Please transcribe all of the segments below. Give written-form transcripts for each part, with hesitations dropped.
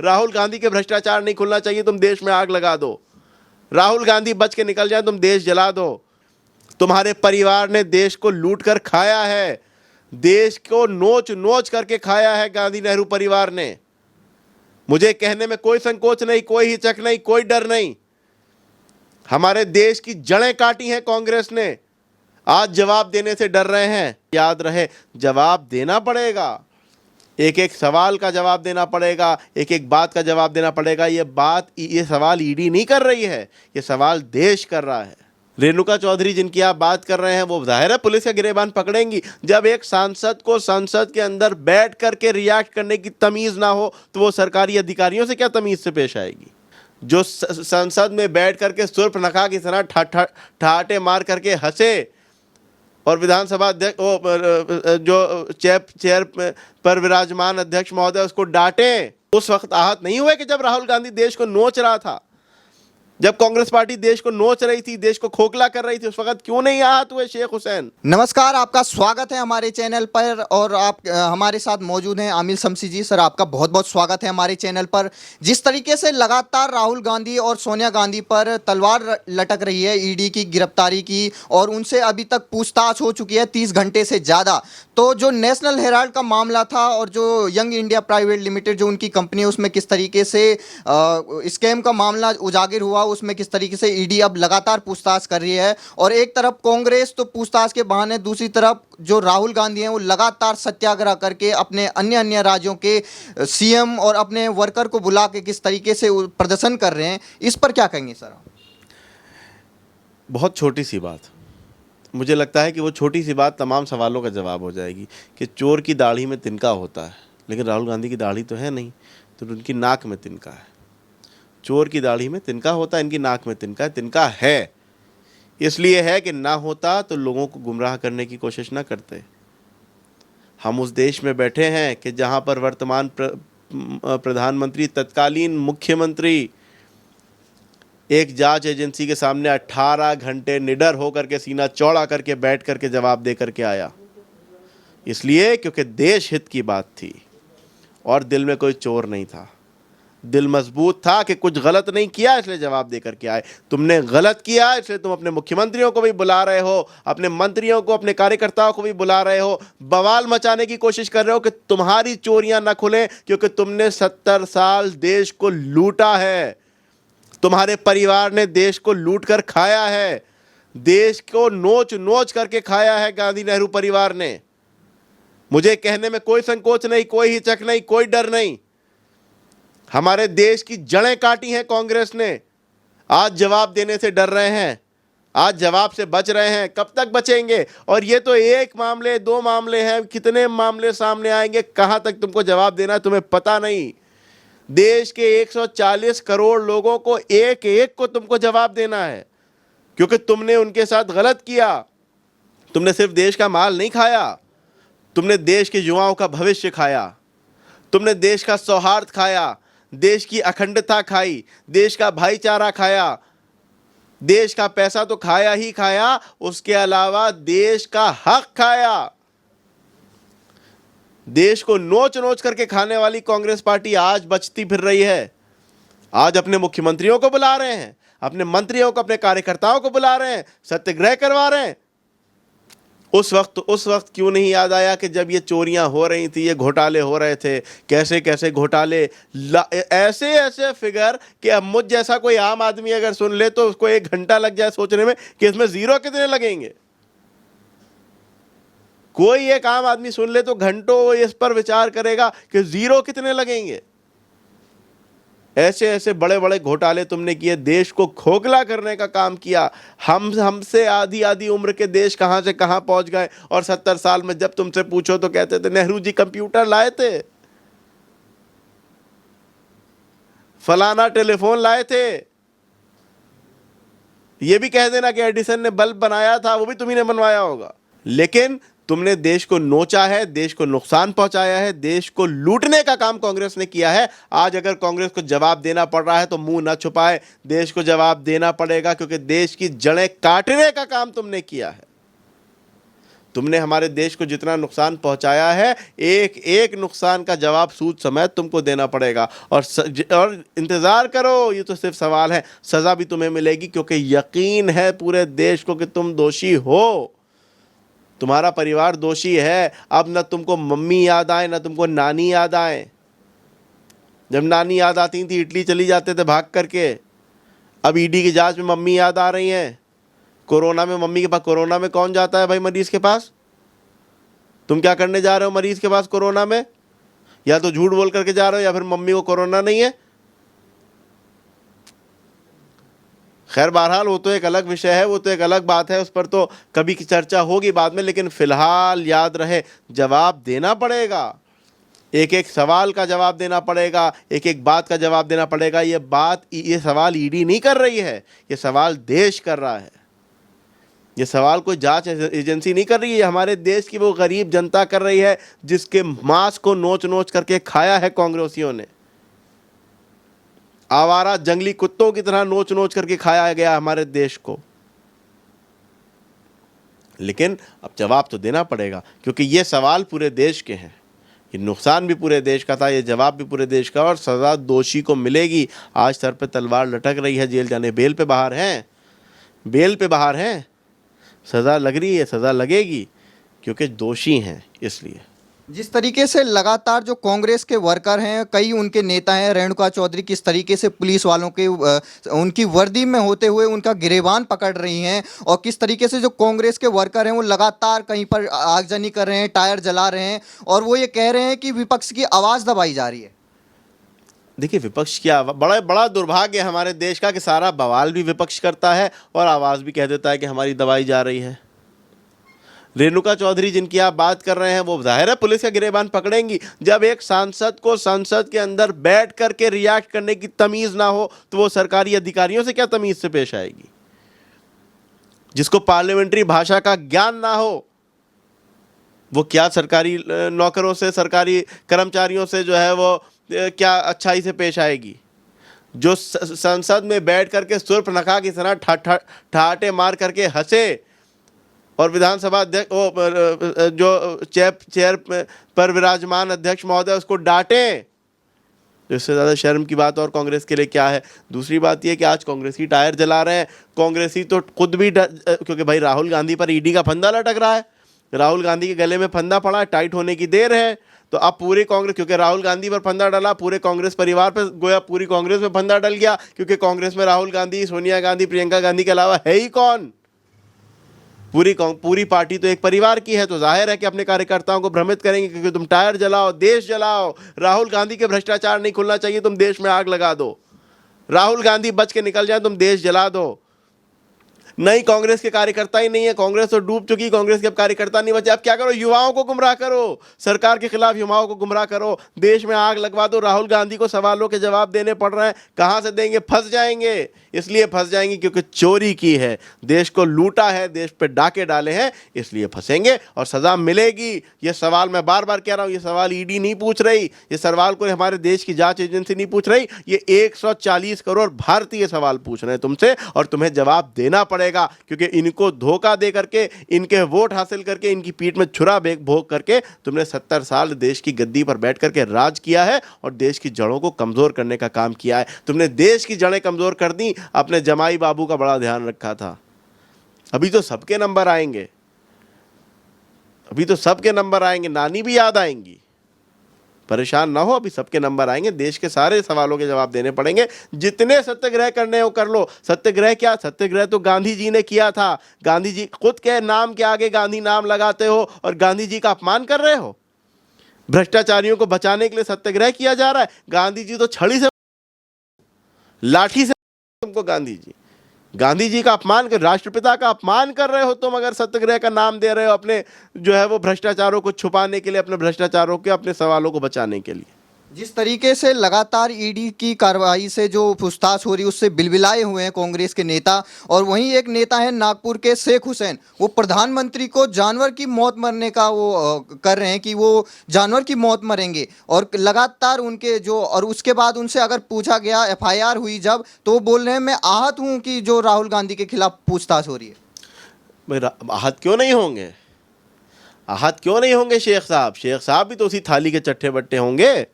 राहुल गांधी के भ्रष्टाचार नहीं खुलना चाहिए, तुम देश में आग लगा दो। राहुल गांधी बच के निकल जाए, तुम देश जला दो। तुम्हारे परिवार ने देश को लूट कर खाया है, देश को नोच नोच करके खाया है गांधी नेहरू परिवार ने। मुझे कहने में कोई संकोच नहीं, कोई हिचक नहीं, कोई डर नहीं। हमारे देश की जड़ें काटी हैं कांग्रेस ने, आज जवाब देने से डर रहे हैं। याद रहे, जवाब देना पड़ेगा, एक एक सवाल का जवाब देना पड़ेगा, एक एक बात का जवाब देना पड़ेगा। ये सवाल ईडी नहीं कर रही है, ये सवाल देश कर रहा है। रेणुका चौधरी जिनकी आप बात कर रहे हैं, वो जाहिर है पुलिस का गिरेबान पकड़ेंगी। जब एक सांसद को संसद के अंदर बैठ करके रिएक्ट करने की तमीज ना हो, तो वो सरकारी अधिकारियों से क्या तमीज से पेश आएगी? जो संसद में बैठ करके सुर्पनखा की तरह ठहाटे मार करके हंसे और विधानसभा अध्यक्ष जो चेयर पर विराजमान अध्यक्ष महोदय उसको डांटे, उस वक्त आहत नहीं हुए कि जब राहुल गांधी देश को नोच रहा था, जब कांग्रेस पार्टी देश को नोच रही थी, देश को खोखला कर रही थी, उस वक्त क्यों नहीं आहत हुए शेख हुसैन? नमस्कार, आपका स्वागत है हमारे चैनल पर और आप हमारे साथ मौजूद हैं आमिर शमसी जी। सर, आपका बहुत बहुत स्वागत है हमारे चैनल पर। जिस तरीके से लगातार राहुल गांधी और सोनिया गांधी पर तलवार लटक रही है ईडी की गिरफ्तारी की, और उनसे अभी तक पूछताछ हो चुकी है 30 घंटे से ज़्यादा, तो जो नेशनल हेराल्ड का मामला था और जो यंग इंडिया प्राइवेट लिमिटेड जो उनकी कंपनी है, उसमें किस तरीके से स्कैम का मामला उजागर हुआ, उसमें किस तरीके से ईडी अब लगातार पूछताछ कर रही है। और एक तरफ कांग्रेस तो पूछताछ के बहाने, दूसरी तरफ जो राहुल गांधी हैं वो लगातार सत्याग्रह करके अपने अन्य राज्यों के सीएम और अपने वर्कर को बुला के किस तरीके से प्रदर्शन कर रहे हैं, इस पर क्या कहेंगे सर? बहुत छोटी सी बात, मुझे लगता है कि वो छोटी सी बात तमाम सवालों का जवाब हो जाएगी कि चोर की दाढ़ी में तिनका होता है, लेकिन राहुल गांधी की दाढ़ी तो है नहीं, तो उनकी नाक में तिनका है। चोर की दाढ़ी में तिनका होता है, इनकी नाक में तिनका है। तिनका है इसलिए है कि ना होता तो लोगों को गुमराह करने की कोशिश ना करते। हम उस देश में बैठे हैं कि जहां पर वर्तमान प्रधानमंत्री, तत्कालीन मुख्यमंत्री एक जांच एजेंसी के सामने 18 घंटे निडर होकर के, सीना चौड़ा करके बैठ करके जवाब दे करके आया। इसलिए क्योंकि देश हित की बात थी और दिल में कोई चोर नहीं था, दिल मजबूत था कि कुछ गलत नहीं किया, इसलिए जवाब दे करके आए। तुमने गलत किया, इसलिए तुम अपने मुख्यमंत्रियों को भी बुला रहे हो, अपने मंत्रियों को, अपने कार्यकर्ताओं को भी बुला रहे हो, बवाल मचाने की कोशिश कर रहे हो कि तुम्हारी चोरियां ना खुलें, क्योंकि तुमने 70 साल देश को लूटा है। तुम्हारे परिवार ने देश को लूट कर खाया है, देश को नोच नोच करके खाया है गांधी नेहरू परिवार ने। मुझे कहने में कोई संकोच नहीं, कोई हिचक नहीं, कोई डर नहीं। हमारे देश की जड़ें काटी हैं कांग्रेस ने, आज जवाब देने से डर रहे हैं, आज जवाब से बच रहे हैं। कब तक बचेंगे? और ये तो एक मामले, दो मामले हैं, कितने मामले सामने आएंगे, कहां तक तुमको जवाब देना है तुम्हें पता नहीं। देश के 140 करोड़ लोगों को एक एक को तुमको जवाब देना है, क्योंकि तुमने उनके साथ गलत किया। तुमने सिर्फ देश का माल नहीं खाया, तुमने देश के युवाओं का भविष्य खाया, तुमने देश का सौहार्द खाया, देश की अखंडता खाई, देश का भाईचारा खाया। देश का पैसा तो खाया ही खाया, उसके अलावा देश का हक खाया। देश को नोच नोच करके खाने वाली कांग्रेस पार्टी आज बचती फिर रही है। आज अपने मुख्यमंत्रियों को बुला रहे हैं, अपने मंत्रियों को, अपने कार्यकर्ताओं को बुला रहे हैं, सत्याग्रह करवा रहे हैं। उस वक्त क्यों नहीं याद आया कि जब ये चोरियां हो रही थी, ये घोटाले हो रहे थे, कैसे कैसे घोटाले, ऐसे ऐसे फिगर कि अब मुझ जैसा कोई आम आदमी अगर सुन ले तो उसको 1 घंटा लग जाए सोचने में कि इसमें जीरो कितने लगेंगे। कोई एक आम आदमी सुन ले तो घंटों इस पर विचार करेगा कि जीरो कितने लगेंगे। ऐसे ऐसे बड़े बड़े घोटाले तुमने किए, देश को खोखला करने का काम किया। हमसे आधी आधी उम्र के देश कहां से कहां पहुंच गए। और 70 साल में जब तुमसे पूछो तो कहते थे नेहरू जी कंप्यूटर लाए थे, फलाना टेलीफोन लाए थे। यह भी कह देना कि एडिसन ने बल्ब बनाया था, वो भी तुम्ही ने बनवाया होगा। लेकिन तुमने देश को नोचा है, देश को नुकसान पहुंचाया है, देश को लूटने का काम कांग्रेस ने किया है। आज अगर कांग्रेस को जवाब देना पड़ रहा है तो मुंह ना छुपाए, देश को जवाब देना पड़ेगा, क्योंकि देश की जड़ें काटने का काम तुमने किया है। तुमने हमारे देश को जितना नुकसान पहुंचाया है, एक एक नुकसान का जवाब सूद समेत तुमको देना पड़ेगा। और इंतज़ार करो, ये तो सिर्फ सवाल है, सज़ा भी तुम्हें मिलेगी, क्योंकि यकीन है पूरे देश को कि तुम दोषी हो, तुम्हारा परिवार दोषी है। अब न तुमको मम्मी याद आए, न तुमको नानी याद आए। जब नानी याद आती थी इटली चली जाते थे भाग करके, अब ईडी की जांच में मम्मी याद आ रही हैं। कोरोना में मम्मी के पास, कोरोना में कौन जाता है भाई मरीज के पास? तुम क्या करने जा रहे हो मरीज के पास कोरोना में? या तो झूठ बोल करके जा रहे हो, या फिर मम्मी को कोरोना नहीं है। खैर बहरहाल वो तो एक अलग विषय है, वो तो एक अलग बात है, उस पर तो कभी की चर्चा होगी बाद में। लेकिन फिलहाल याद रहे, जवाब देना पड़ेगा, एक एक सवाल का जवाब देना पड़ेगा, एक एक बात का जवाब देना पड़ेगा। ये सवाल ईडी नहीं कर रही है, ये सवाल देश कर रहा है। ये सवाल कोई जांच एजेंसी नहीं कर रही है, हमारे देश की वो गरीब जनता कर रही है, जिसके मांस को नोच नोच करके खाया है कांग्रेसियों ने। आवारा जंगली कुत्तों की तरह नोच नोच करके खाया गया हमारे देश को। लेकिन अब जवाब तो देना पड़ेगा, क्योंकि ये सवाल पूरे देश के हैं, ये नुकसान भी पूरे देश का था, ये जवाब भी पूरे देश का, और सज़ा दोषी को मिलेगी। आज सर पे तलवार लटक रही है, जेल जाने, बेल पे बाहर हैं, बेल पे बाहर हैं, सज़ा लग रही है, सज़ा लगेगी, क्योंकि दोषी हैं। इसलिए जिस तरीके से लगातार जो कांग्रेस के वर्कर हैं, कई उनके नेता हैं, रेणुका चौधरी किस तरीके से पुलिस वालों के उनकी वर्दी में होते हुए उनका गिरेबान पकड़ रही हैं, और किस तरीके से जो कांग्रेस के वर्कर हैं वो लगातार कहीं पर आगजनी कर रहे हैं, टायर जला रहे हैं, और वो ये कह रहे हैं कि विपक्ष की आवाज़ दबाई जा रही है। देखिए, विपक्ष की बड़ा बड़ा दुर्भाग्य है हमारे देश का कि सारा बवाल भी विपक्ष करता है और आवाज़ भी कह देता है कि हमारी दबाई जा रही है। रेणुका चौधरी जिनकी आप बात कर रहे हैं, वो जाहिर है पुलिस का गिरेबान पकड़ेंगी। जब एक सांसद को संसद के अंदर बैठ करके रिएक्ट करने की तमीज ना हो, तो वो सरकारी अधिकारियों से क्या तमीज से पेश आएगी? जिसको पार्लियामेंट्री भाषा का ज्ञान ना हो, वो क्या सरकारी नौकरों से, सरकारी कर्मचारियों से जो है वो क्या अच्छाई से पेश आएगी? जो संसद में बैठ करके सुर्पनखा की तरह ठहाटे मार करके हंसे, और विधानसभा अध्यक्ष जो चेयर पर विराजमान अध्यक्ष महोदय उसको डांटें, इससे ज़्यादा शर्म की बात और कांग्रेस के लिए क्या है। दूसरी बात यह कि आज कांग्रेसी टायर जला रहे हैं, कांग्रेसी तो खुद भी क्योंकि भाई राहुल गांधी पर ईडी का फंदा लटक रहा है, राहुल गांधी के गले में फंदा पड़ा है, टाइट होने की देर है। तो अब पूरे कांग्रेस, क्योंकि राहुल गांधी पर फंदा डला, पूरे कांग्रेस परिवार पर गोया पूरी कांग्रेस में फंदा डल गया, क्योंकि कांग्रेस में राहुल गांधी, सोनिया गांधी, प्रियंका गांधी के अलावा है ही कौन? पूरी पार्टी तो एक परिवार की है। तो जाहिर है कि अपने कार्यकर्ताओं को भ्रमित करेंगे, क्योंकि तुम टायर जलाओ, देश जलाओ, राहुल गांधी के भ्रष्टाचार नहीं खुलना चाहिए, तुम देश में आग लगा दो, राहुल गांधी बच के निकल जाए, तुम देश जला दो। नहीं, कांग्रेस के कार्यकर्ता ही नहीं है, कांग्रेस तो डूब चुकी, कांग्रेस के अब कार्यकर्ता नहीं बचे। अब क्या करो? युवाओं को गुमराह करो, सरकार के खिलाफ युवाओं को गुमराह करो, देश में आग लगवा दो। राहुल गांधी को सवालों के जवाब देने पड़ रहे हैं, कहां से देंगे? फंस जाएंगे। इसलिए फंस जाएंगे क्योंकि चोरी की है, देश को लूटा है, देश पे डाके डाले हैं, इसलिए फंसेंगे और सजा मिलेगी। ये सवाल मैं बार बार कह रहा हूं, ये सवाल ईडी नहीं पूछ रही, ये सवाल कोई हमारे देश की जांच एजेंसी नहीं पूछ रही, ये 140 करोड़ भारतीय सवाल पूछ रहे हैं तुमसे, और तुम्हें जवाब देना पड़ेगा। क्योंकि इनको धोखा दे करके, इनके वोट हासिल करके, इनकी पीठ में छुरा भोग करके तुमने 70 साल देश की गद्दी पर बैठ करके राज किया है और देश की जड़ों को कमजोर करने का काम किया है। तुमने देश की जड़ें कमजोर कर दी, अपने जमाई बाबू का बड़ा ध्यान रखा था। अभी तो सबके नंबर आएंगे, अभी तो सबके नंबर आएंगे, नानी भी याद आएंगी, परेशान ना हो, अभी सबके नंबर आएंगे। देश के सारे सवालों के जवाब देने पड़ेंगे। जितने सत्याग्रह करने हो कर लो। सत्याग्रह क्या? सत्याग्रह तो गांधी जी ने किया था। गांधी जी खुद के नाम के आगे गांधी नाम लगाते हो और गांधी जी का अपमान कर रहे हो। भ्रष्टाचारियों को बचाने के लिए सत्याग्रह किया जा रहा है। गांधी जी तो छड़ी से, लाठी से तुमको गांधी जी का अपमान कर, राष्ट्रपिता का अपमान कर रहे हो तुम, अगर सत्याग्रह का नाम दे रहे हो अपने जो है वो भ्रष्टाचारों को छुपाने के लिए, अपने भ्रष्टाचारों के, अपने सवालों को बचाने के लिए। जिस तरीके से लगातार ईडी की कार्रवाई से जो पूछताछ हो रही है उससे बिलबिलाए हुए हैं कांग्रेस के नेता, और वहीं एक नेता है नागपुर के शेख हुसैन, वो प्रधानमंत्री को जानवर की मौत मरने का वो कर रहे हैं कि वो जानवर की मौत मरेंगे, और लगातार उनके जो, और उसके बाद उनसे अगर पूछा गया, एफआईआर हुई जब, तो वो बोल रहे हैं मैं आहत हूँ कि जो राहुल गांधी के खिलाफ पूछताछ हो रही है। भाई आहत क्यों नहीं होंगे? आहत क्यों नहीं होंगे शेख साहब? शेख साहब भी तो उसी थाली के चट्टे बट्टे होंगे।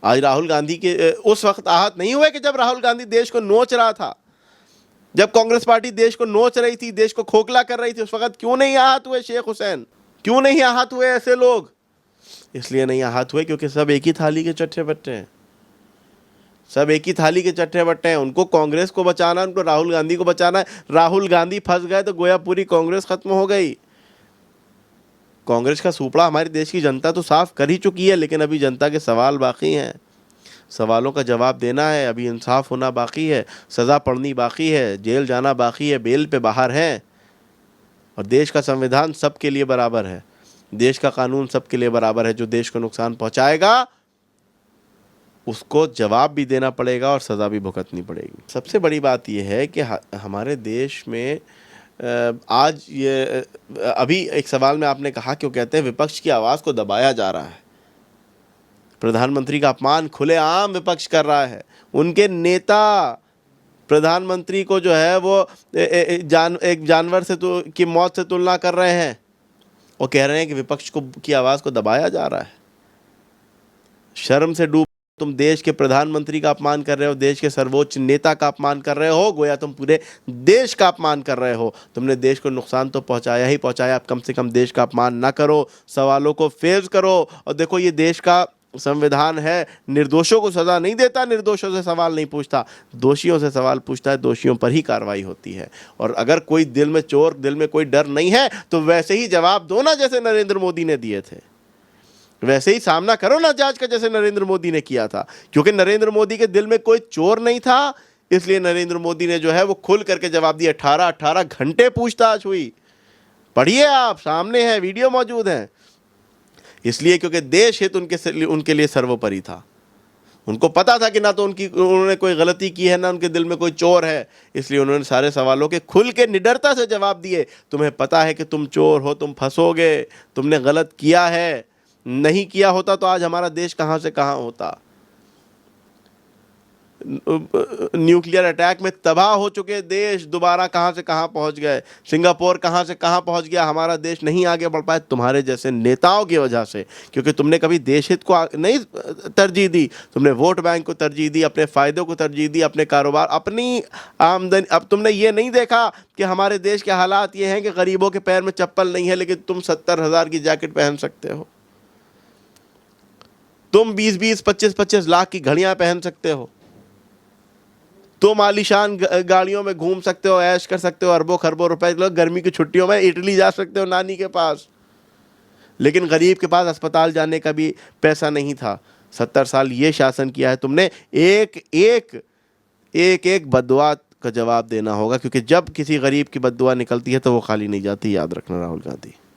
आज राहुल गांधी के उस वक्त आहत नहीं हुए कि जब राहुल गांधी देश को नोच रहा था, जब कांग्रेस पार्टी देश को नोच रही थी, देश को खोखला कर रही थी, उस वक्त क्यों नहीं आहत हुए शेख हुसैन? क्यों नहीं आहत हुए ऐसे लोग? इसलिए नहीं आहत हुए क्योंकि सब एक ही थाली के चट्टे बट्टे हैं। सब एक ही थाली के चट्टे बट्टे हैं। उनको कांग्रेस को बचाना, उनको राहुल गांधी को बचाना है। राहुल गांधी फंस गए तो गोया पूरी कांग्रेस खत्म हो गई। कांग्रेस का सूपड़ा हमारे देश की जनता तो साफ कर ही चुकी है, लेकिन अभी जनता के सवाल बाकी हैं। सवालों का जवाब देना है, अभी इंसाफ होना बाकी है, सज़ा पड़नी बाकी है, जेल जाना बाकी है, बेल पे बाहर हैं। और देश का संविधान सबके लिए बराबर है, देश का कानून सबके लिए बराबर है। जो देश को नुकसान पहुंचाएगा उसको जवाब भी देना पड़ेगा और सज़ा भी भुगतनी पड़ेगी। सबसे बड़ी बात यह है कि हमारे देश में आज ये अभी एक सवाल में आपने कहा, क्यों कहते हैं विपक्ष की आवाज़ को दबाया जा रहा है। प्रधानमंत्री का अपमान खुलेआम विपक्ष कर रहा है। उनके नेता प्रधानमंत्री को जो है वो एक जानवर से की मौत से तुलना कर रहे हैं और कह रहे हैं कि विपक्ष की आवाज़ को दबाया जा रहा है। शर्म से डूब, तुम देश के प्रधानमंत्री का अपमान कर रहे हो, देश के सर्वोच्च नेता का अपमान कर रहे हो, गोया तुम पूरे देश का अपमान कर रहे हो। तुमने देश को नुकसान तो पहुंचाया ही पहुंचाया, अब कम से कम देश का अपमान ना करो, सवालों को फेस करो। और देखो, ये देश का संविधान है, निर्दोषों को सज़ा नहीं देता, निर्दोषों से सवाल नहीं पूछता, दोषियों से सवाल पूछता है, दोषियों पर ही कार्रवाई होती है। और अगर कोई दिल में चोर, दिल में कोई डर नहीं है तो वैसे ही जवाब दो ना, जैसे नरेंद्र मोदी ने दिए थे। वैसे ही सामना करो ना जांच का, जैसे नरेंद्र मोदी ने किया था। क्योंकि नरेंद्र मोदी के दिल में कोई चोर नहीं था, इसलिए नरेंद्र मोदी ने जो है वो खुल करके जवाब दिया। 18 घंटे पूछताछ हुई, पढ़िए आप, सामने है, वीडियो मौजूद है। इसलिए क्योंकि देश हित उनके लिए सर्वोपरि था। उनको पता था कि ना तो उन्होंने कोई गलती की है, ना उनके दिल में कोई चोर है, इसलिए उन्होंने सारे सवालों के खुल के निडरता से जवाब दिए। तुम्हें पता है कि तुम चोर हो, तुम फंसोगे, तुमने गलत किया है, नहीं किया होता तो आज हमारा देश कहाँ से कहाँ होता। न्यूक्लियर अटैक में तबाह हो चुके देश दोबारा कहाँ से कहाँ पहुँच गए। सिंगापुर कहाँ से कहाँ पहुँच गया, हमारा देश नहीं आगे बढ़ पाया तुम्हारे जैसे नेताओं की वजह से। क्योंकि तुमने कभी देश हित को नहीं तरजीह दी, तुमने वोट बैंक को तरजीह दी, अपने फ़ायदों को तरजीह दी, अपने कारोबार, अपनी आमदनी। अब तुमने ये नहीं देखा कि हमारे देश के हालात ये हैं कि गरीबों के पैर में चप्पल नहीं है, लेकिन तुम 70,000 की जैकेट पहन सकते हो, तुम 20-20, 25-25 लाख की घड़ियां पहन सकते हो, तुम आलीशान गाड़ियों में घूम सकते हो, ऐश कर सकते हो, अरबों खरबों रुपए, गर्मी की छुट्टियों में इटली जा सकते हो नानी के पास। लेकिन गरीब के पास अस्पताल जाने का भी पैसा नहीं था। 70 साल ये शासन किया है तुमने। एक बद्दुआ का जवाब देना होगा, क्योंकि जब किसी गरीब की बद्दुआ निकलती है तो वो खाली नहीं जाती, याद रखना राहुल गांधी।